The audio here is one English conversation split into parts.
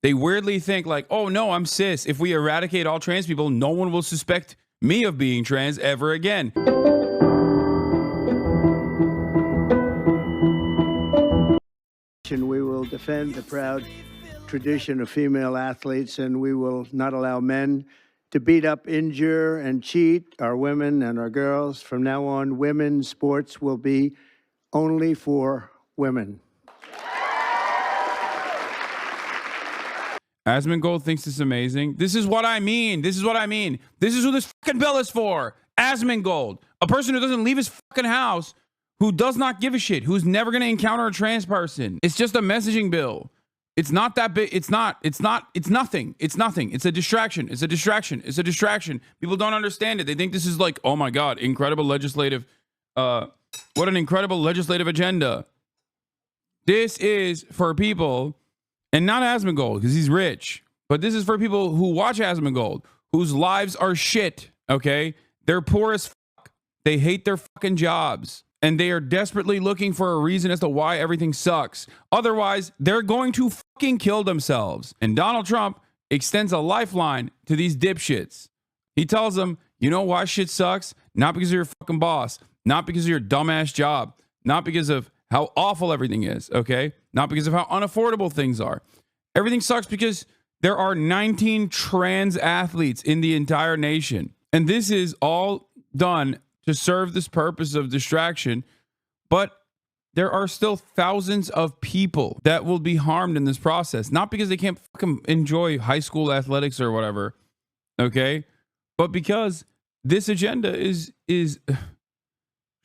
They weirdly think like, oh no, I'm cis. If we eradicate all trans people, no one will suspect me of being trans ever again. We will defend the proud tradition of female athletes, and we will not allow men to beat up, injure, and cheat our women and our girls. From now on, women's sports will be only for women. Asmongold thinks it's amazing. This is what I mean. This is what I mean. This is who this fucking bill is for. Asmongold, a person who doesn't leave his fucking house, who does not give a shit, who's never going to encounter a trans person. It's just a messaging bill. It's not that big. It's nothing. It's nothing. It's a distraction. It's a distraction. People don't understand it. They think this is like, oh my God, incredible legislative, what an incredible legislative agenda. This is for people, and not Asmongold because he's rich, but this is for people who watch Asmongold, whose lives are shit, okay? They're poor as fuck. They hate their fucking jobs. And they are desperately looking for a reason as to why everything sucks. Otherwise, they're going to fucking kill themselves. And Donald Trump extends a lifeline to these dipshits. He tells them, you know why shit sucks? Not because of your fucking boss. Not because of your dumbass job. Not because of how awful everything is, okay? Not because of how unaffordable things are. Everything sucks because there are 19 trans athletes in the entire nation. And this is all done to serve this purpose of distraction, but there are still thousands of people that will be harmed in this process, not because they can't fucking enjoy high school athletics or whatever, okay, but because this agenda is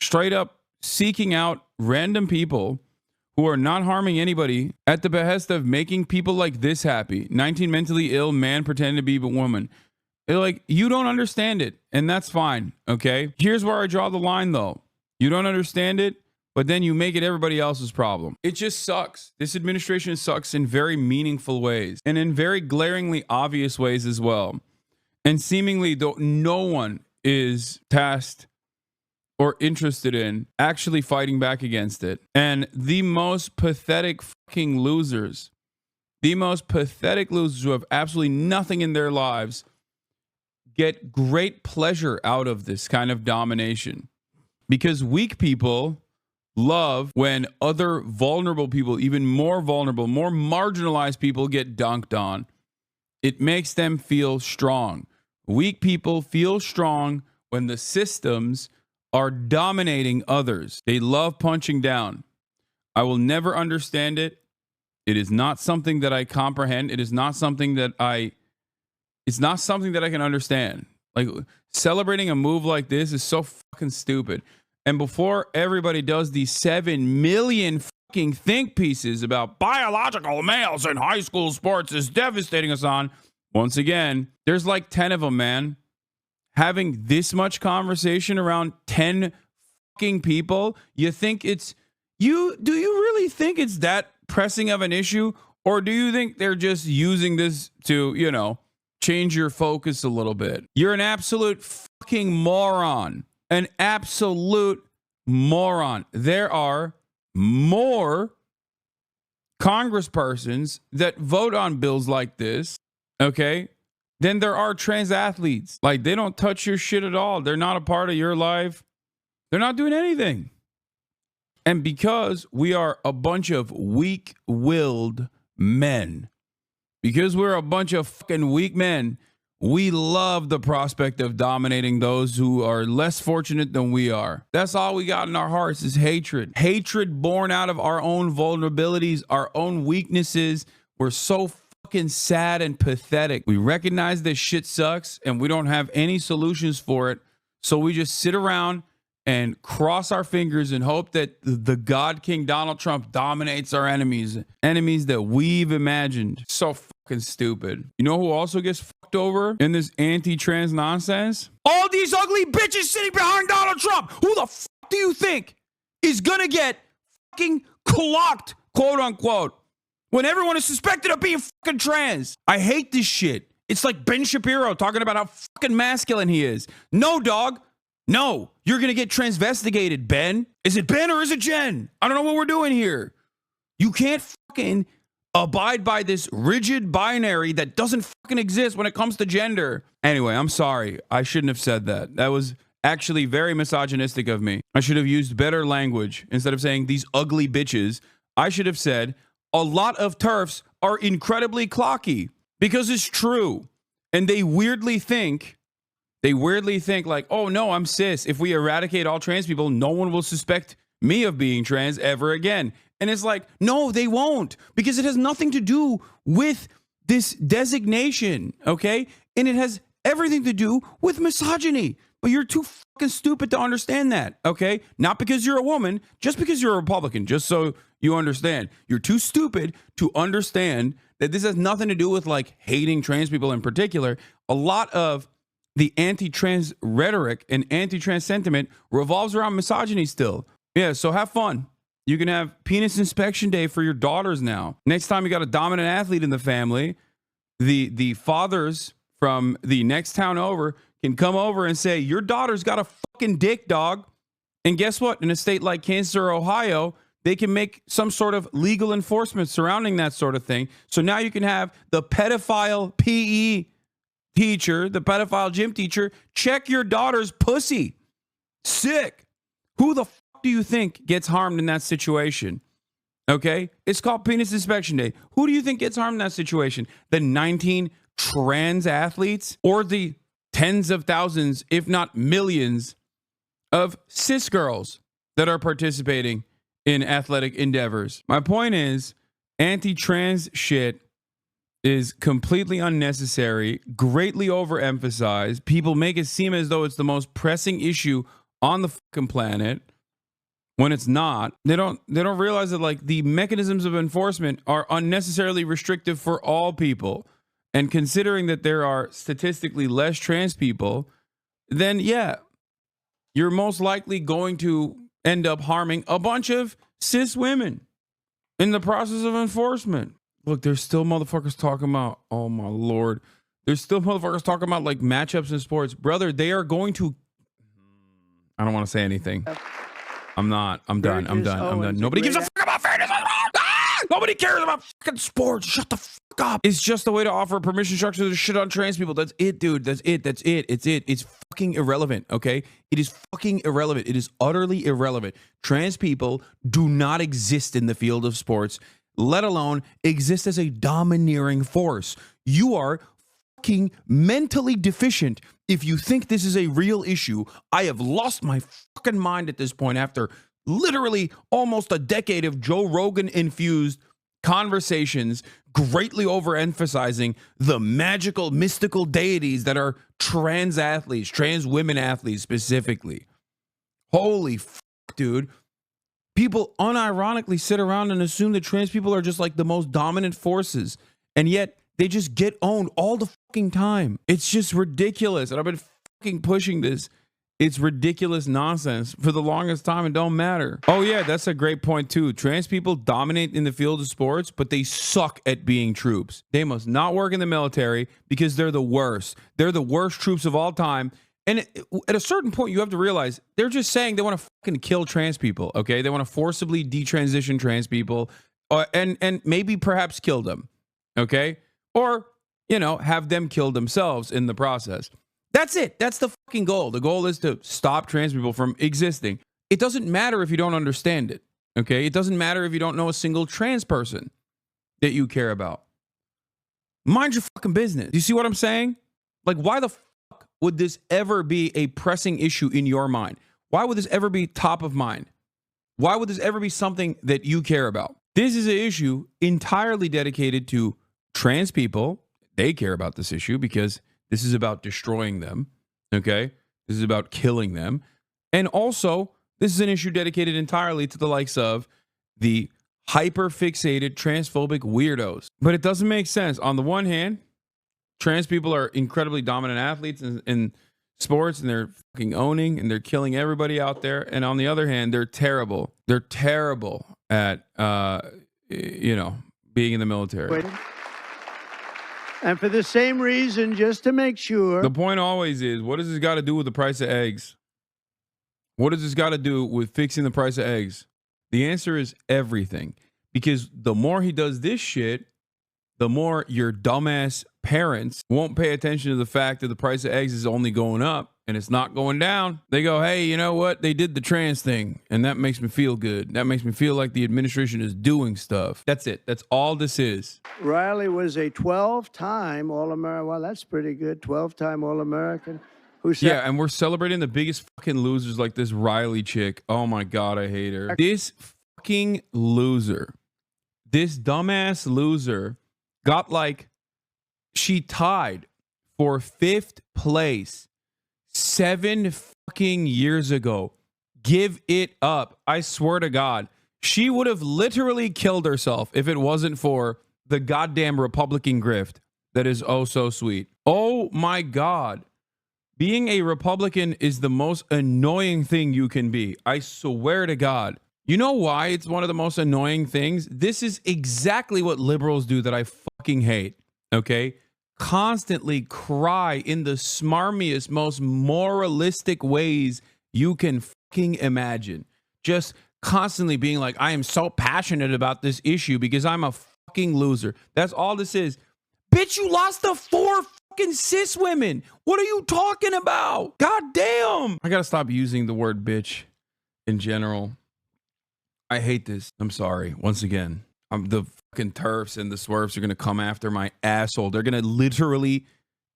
straight up seeking out random people who are not harming anybody at the behest of making people like this happy. 19 mentally ill man pretending to be a woman. They're like, you don't understand it, and that's fine, okay? Here's where I draw the line, though. You don't understand it, but then you make it everybody else's problem. It just sucks. This administration sucks in very meaningful ways, and in very glaringly obvious ways as well. And seemingly, though, no one is tasked or interested in actually fighting back against it. And the most pathetic fucking losers, who have absolutely nothing in their lives, get great pleasure out of this kind of domination, because weak people love when other vulnerable people, even more vulnerable, more marginalized people, get dunked on. It makes them feel strong. Weak people feel strong when the systems are dominating others. They love punching down. I will never understand it. It is not something that I comprehend. It is not something that It's not something that I can understand. Like, celebrating a move like this is so fucking stupid. And before everybody does these 7 million fucking think pieces about biological males in high school sports is devastating us on, once again, there's like 10 of them, man. Having this much conversation around 10 fucking people, you think it's, do you really think it's that pressing of an issue? Or do you think they're just using this to, change your focus a little bit? You're an absolute fucking moron. An absolute moron. There are more congresspersons that vote on bills like this, okay, than there are trans athletes. Like, they don't touch your shit at all. They're not a part of your life. They're not doing anything. And because we are a bunch of weak-willed men, because we're a bunch of fucking weak men, we love the prospect of dominating those who are less fortunate than we are. That's all we got in our hearts is hatred. Hatred born out of our own vulnerabilities, our own weaknesses. We're so fucking sad and pathetic. We recognize that shit sucks and we don't have any solutions for it. So we just sit around and cross our fingers and hope that the God King Donald Trump dominates our enemies that we've imagined. So fucking stupid. You know who also gets fucked over in this anti-trans nonsense? All these ugly bitches sitting behind Donald Trump. Who the fuck do you think is gonna get fucking clocked, quote unquote, when everyone is suspected of being fucking trans? I hate this shit. It's like Ben Shapiro talking about how fucking masculine he is. No, dog. No, you're going to get transvestigated, Ben. Is it Ben or is it Jen? I don't know what we're doing here. You can't fucking abide by this rigid binary that doesn't fucking exist when it comes to gender. Anyway, I'm sorry. I shouldn't have said that. That was actually very misogynistic of me. I should have used better language. Instead of saying these ugly bitches, I should have said a lot of TERFs are incredibly clocky, because it's true. And they weirdly think like, oh no, I'm cis. If we eradicate all trans people, no one will suspect me of being trans ever again. And it's like, no, they won't, because it has nothing to do with this designation, okay? And it has everything to do with misogyny. But you're too fucking stupid to understand that, okay? Not because you're a woman, just because you're a Republican, just so you understand. You're too stupid to understand that this has nothing to do with like hating trans people in particular. A lot of the anti-trans rhetoric and anti-trans sentiment revolves around misogyny still. Yeah, so have fun. You can have penis inspection day for your daughters now. Next time you got a dominant athlete in the family, the fathers from the next town over can come over and say, your daughter's got a fucking dick, dog. And guess what? In a state like Kansas or Ohio, they can make some sort of legal enforcement surrounding that sort of thing. So now you can have the pedophile PE teacher, the pedophile gym teacher, check your daughter's pussy. Sick. Who the fuck do you think gets harmed in that situation? Okay? It's called Penis Inspection Day. Who do you think gets harmed in that situation? The 19 trans athletes or the tens of thousands, if not millions, of cis girls that are participating in athletic endeavors? My point is, anti-trans shit is completely unnecessary, greatly overemphasized. People make it seem as though it's the most pressing issue on the fucking planet when it's not. They don't realize that like the mechanisms of enforcement are unnecessarily restrictive for all people. And considering that there are statistically less trans people, then yeah, you're most likely going to end up harming a bunch of cis women in the process of enforcement. Look, there's still motherfuckers talking about, oh my Lord. There's still motherfuckers talking about like matchups in sports. Brother, they are going to, I don't want to say anything. I'm not. I'm done. I'm done. Nobody gives a fuck about fairness. Nobody cares about fucking sports. Shut the fuck up. It's just a way to offer permission structure to shit on trans people. That's it, dude. That's it. It's fucking irrelevant, okay? It is fucking irrelevant. It is utterly irrelevant. Trans people do not exist in the field of sports, let alone exist as a domineering force. You are fucking mentally deficient if you think this is a real issue. I have lost my fucking mind at this point after literally almost a decade of Joe Rogan infused conversations, greatly overemphasizing the magical, mystical deities that are trans athletes, trans women athletes specifically. Holy fuck, dude. People unironically sit around and assume that trans people are just like the most dominant forces, and yet they just get owned all the fucking time. It's just ridiculous. And I've been fucking pushing this. It's ridiculous nonsense for the longest time. It don't matter. Oh yeah, that's a great point too. Trans people dominate in the field of sports, but they suck at being troops. They must not work in the military because they're the worst. They're the worst troops of all time. And at a certain point, you have to realize they're just saying they want to fucking kill trans people, okay? They want to forcibly detransition trans people and maybe perhaps kill them, okay? Or, you know, have them kill themselves in the process. That's it. That's the fucking goal. The goal is to stop trans people from existing. It doesn't matter if you don't understand it, okay? It doesn't matter if you don't know a single trans person that you care about. Mind your fucking business. You see what I'm saying? Like, why the fuck would this ever be a pressing issue in your mind? Why would this ever be top of mind? Why would this ever be something that you care about? This is an issue entirely dedicated to trans people. They care about this issue because this is about destroying them, okay? This is about killing them. And also, this is an issue dedicated entirely to the likes of the hyper-fixated transphobic weirdos. But it doesn't make sense. On the one hand, trans people are incredibly dominant athletes in sports, and they're fucking owning and they're killing everybody out there. And on the other hand, they're terrible. They're terrible at, being in the military. And for the same reason, just to make sure. The point always is, what does this got to do with the price of eggs? What does this got to do with fixing the price of eggs? The answer is everything. Because the more he does this shit, the more your dumbass parents won't pay attention to the fact that the price of eggs is only going up and it's not going down. They go, hey, you know what? They did the trans thing, and that makes me feel good. That makes me feel like the administration is doing stuff. That's it. That's all this is. Riley was a 12-time All-American. Well, that's pretty good. 12-time All-American. Yeah, and we're celebrating the biggest fucking losers like this Riley chick. Oh my God, I hate her. This fucking loser, this dumbass loser got she tied for 5th place 7 fucking years ago. Give it up. I swear to God. She would have literally killed herself if it wasn't for the goddamn Republican grift that is oh so sweet. Oh my God. Being a Republican is the most annoying thing you can be. I swear to God. You know why it's one of the most annoying things? This is exactly what liberals do that I fucking hate. Okay? Constantly cry in the smarmiest, most moralistic ways you can fucking imagine. Just constantly being like, I am so passionate about this issue because I'm a fucking loser. That's all this is. Bitch, you lost to 4 fucking cis women. What are you talking about? God damn. I gotta stop using the word bitch in general. I hate this. I'm sorry. Once again, the fucking TERFs and the swerves are gonna come after my asshole. They're gonna literally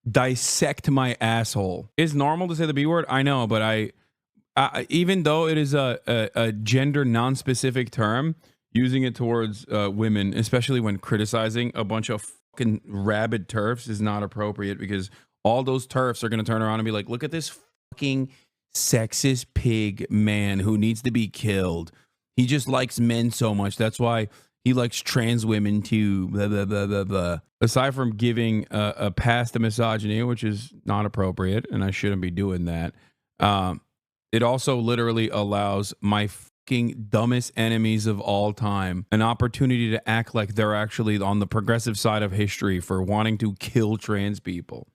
dissect my asshole. It's normal to say the B word. I know, but I even though it is a gender non-specific term, using it towards women, especially when criticizing a bunch of fucking rabid TERFs, is not appropriate, because all those TERFs are going to turn around and be like, look at this fucking sexist pig man who needs to be killed. He just likes men so much. That's why he likes trans women too. Blah, blah, blah, blah, blah. Aside from giving a pass to misogyny, which is not appropriate, and I shouldn't be doing that, it also literally allows my fucking dumbest enemies of all time an opportunity to act like they're actually on the progressive side of history for wanting to kill trans people.